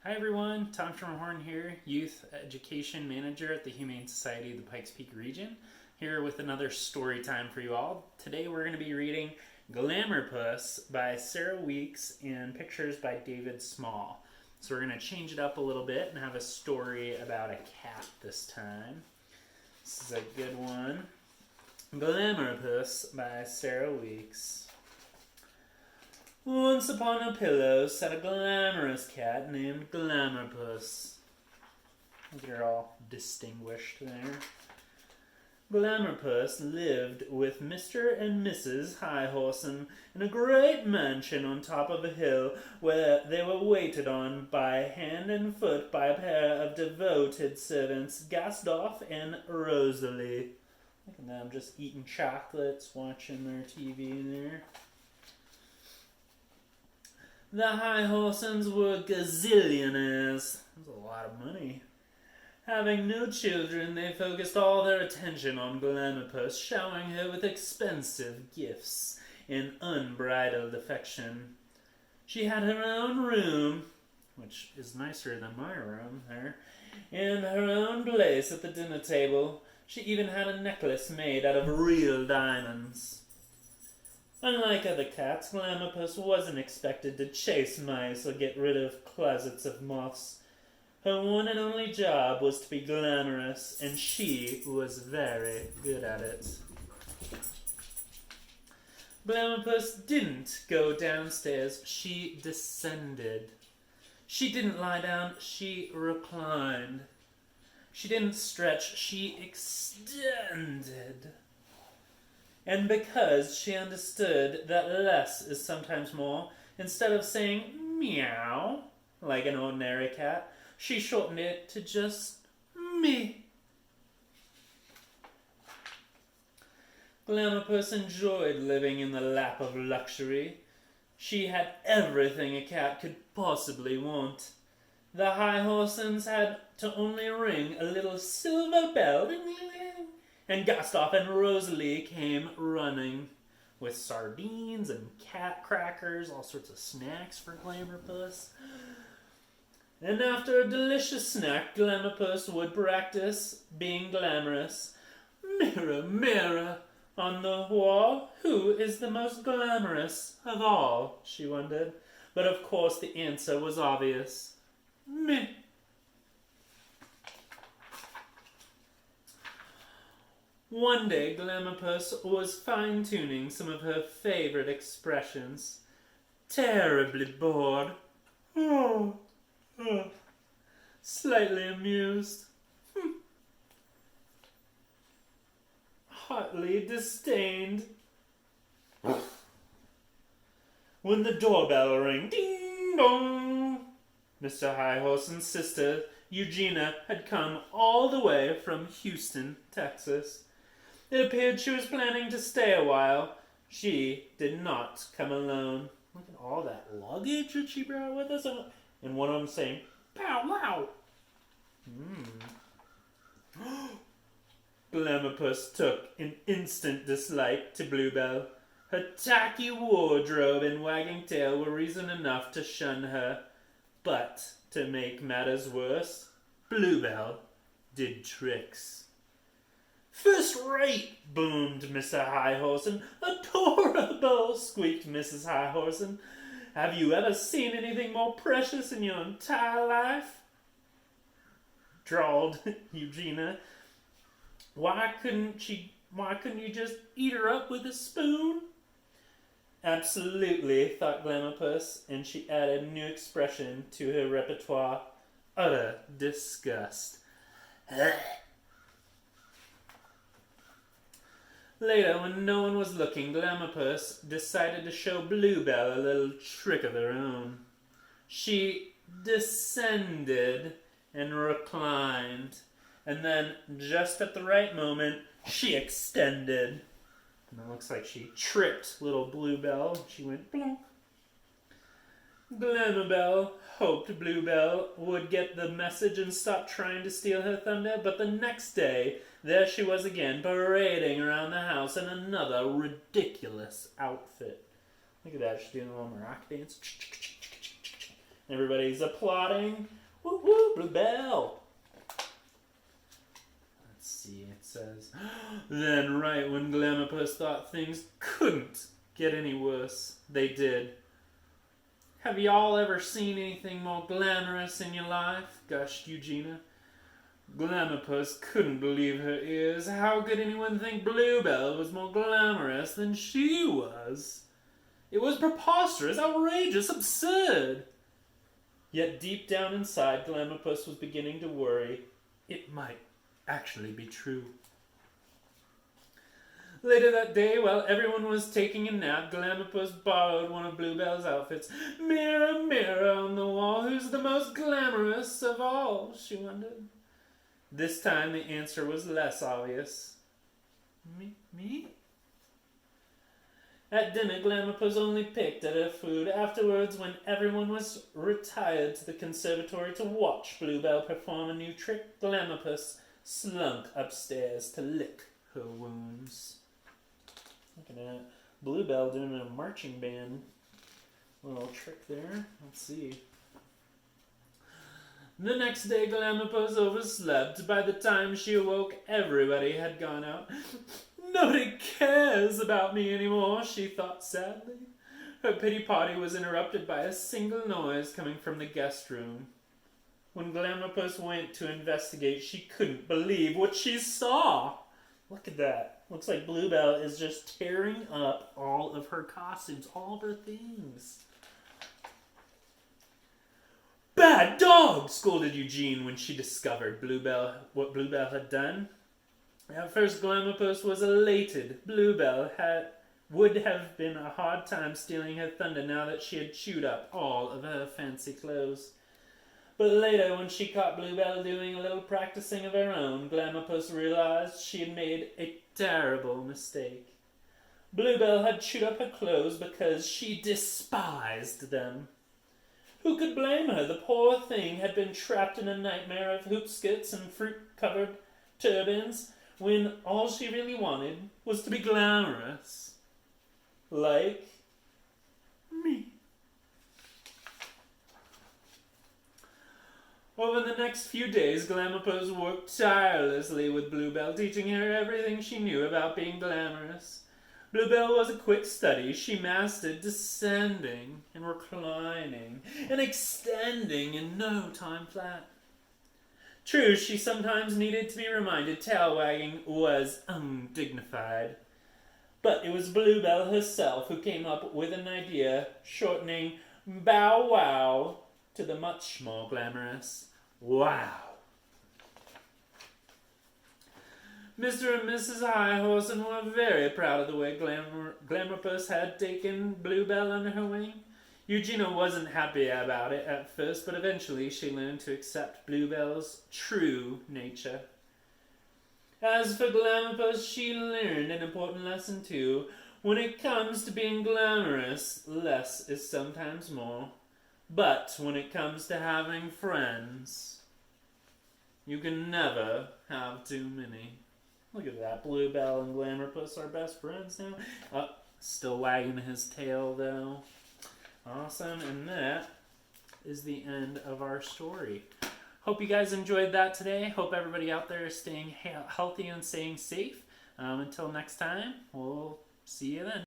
Hi everyone, Tom Horn here, Youth Education Manager at the Humane Society of the Pikes Peak region, here with another story time for you all. Today we're going to be reading Glamourpuss by Sarah Weeks and pictures by David Small. So we're going to change it up a little bit and have a story about a cat this time. This is a good one. Glamourpuss by Sarah Weeks. Once upon a pillow sat a glamorous cat named Glamourpuss. They're all distinguished there. Glamourpuss lived with Mr. and Mrs. Highhorsen in a great mansion on top of a hill where they were waited on by hand and foot by a pair of devoted servants, Gasdorf and Rosalie. Look at them just eating chocolates, watching their TV there. The Highhorsens were gazillionaires. That's a lot of money. Having no children, they focused all their attention on Glamourpuss, showering her with expensive gifts and unbridled affection. She had her own room, which is nicer than my room there, and her own place at the dinner table. She even had a necklace made out of real diamonds. Unlike other cats, Glamourpuss wasn't expected to chase mice or get rid of closets of moths. Her one and only job was to be glamorous, and she was very good at it. Glamourpuss didn't go downstairs, she descended. She didn't lie down, she reclined. She didn't stretch, she extended. And because she understood that less is sometimes more, instead of saying meow like an ordinary cat, she shortened it to just me. Glamourpuss enjoyed living in the lap of luxury. She had everything a cat could possibly want. The Highhorsens had to only ring a little silver bell, and Gaston and Rosalie came running with sardines and cat crackers, all sorts of snacks for Glamourpuss. And after a delicious snack, Glamourpuss would practice being glamorous. Mirror, mirror on the wall, who is the most glamorous of all, she wondered. But of course the answer was obvious. Me. One day, Glamourpuss was fine-tuning some of her favorite expressions. Terribly bored. Oh. Slightly amused. Hotly disdained. When the doorbell rang, ding dong, Mr. Highhorsen's sister, Eugenia, had come all the way from Houston, Texas. It appeared she was planning to stay a while. She did not come alone. Look at all that luggage that she brought with us. And one of them saying, pow wow. Glamourpuss took an instant dislike to Bluebell. Her tacky wardrobe and wagging tail were reason enough to shun her. But, to make matters worse, Bluebell did tricks. First rate, boomed Mr. Highhorsen. Adorable, squeaked Mrs. Highhorsen. Have you ever seen anything more precious in your entire life? Drawled Eugenia. Why couldn't you just eat her up with a spoon? Absolutely, thought Glamourpuss, and she added a new expression to her repertoire. Utter disgust. Later, when no one was looking, Glamourpuss decided to show Bluebell a little trick of her own. She descended and reclined, and then, just at the right moment, she extended. And it looks like she tripped little Bluebell. She went plonk. Glamourpuss hoped Bluebell would get the message and stop trying to steal her thunder, but the next day, there she was again, parading around the house in another ridiculous outfit. Look at that, she's doing a little rock dance. Everybody's applauding. Woo woo, Bluebell. Let's see, it says, then right when Glamourpuss thought things couldn't get any worse, they did. Have y'all ever seen anything more glamorous in your life? Gushed Eugenia. Glamourpuss couldn't believe her ears. How could anyone think Bluebell was more glamorous than she was? It was preposterous, outrageous, absurd. Yet deep down inside, Glamourpuss was beginning to worry. It might actually be true. Later that day, while everyone was taking a nap, Glamourpuss borrowed one of Bluebell's outfits. Mirror, mirror on the wall, who's the most glamorous of all, she wondered. This time the answer was less obvious. Me? At dinner, Glamourpuss only picked at her food. Afterwards, when everyone was retired to the conservatory to watch Bluebell perform a new trick, Glamourpuss slunk upstairs to lick her wounds. Look at that. Bluebell doing a marching band. Little trick there. Let's see. The next day, Glamourpuss overslept. By the time she awoke, everybody had gone out. Nobody cares about me anymore, she thought sadly. Her pity party was interrupted by a single noise coming from the guest room. When Glamourpuss went to investigate, she couldn't believe what she saw. Look at that. Looks like Bluebell is just tearing up all of her costumes, all of her things. Bad dog! Scolded Eugene when she discovered what Bluebell had done. At first, Glamourpuss was elated. Bluebell would have been a hard time stealing her thunder now that she had chewed up all of her fancy clothes. But later, when she caught Bluebell doing a little practicing of her own, Glamourpuss realized she had made a terrible mistake. Bluebell had chewed up her clothes because she despised them. Who could blame her? The poor thing had been trapped in a nightmare of hoop skirts and fruit-covered turbans when all she really wanted was to be glamorous. Like me. Over the next few days, Glamourpuss worked tirelessly with Bluebell, teaching her everything she knew about being glamorous. Bluebell was a quick study. She mastered descending and reclining and extending in no time flat. True, she sometimes needed to be reminded tail wagging was undignified. But it was Bluebell herself who came up with an idea, shortening bow wow to the much more glamorous wow. Mr. and Mrs. Highhorse were very proud of the way Glamourpuss had taken Bluebell under her wing. Eugenia wasn't happy about it at first, but eventually she learned to accept Bluebell's true nature. As for Glamourpuss, she learned an important lesson too. When it comes to being glamorous, less is sometimes more. But when it comes to having friends, you can never have too many. Look at that. Bluebell and Glamourpuss are best friends now. Still wagging his tail though. Awesome. And that is the end of our story. Hope you guys enjoyed that today. Hope everybody out there is staying healthy and staying safe. Until next time, we'll see you then.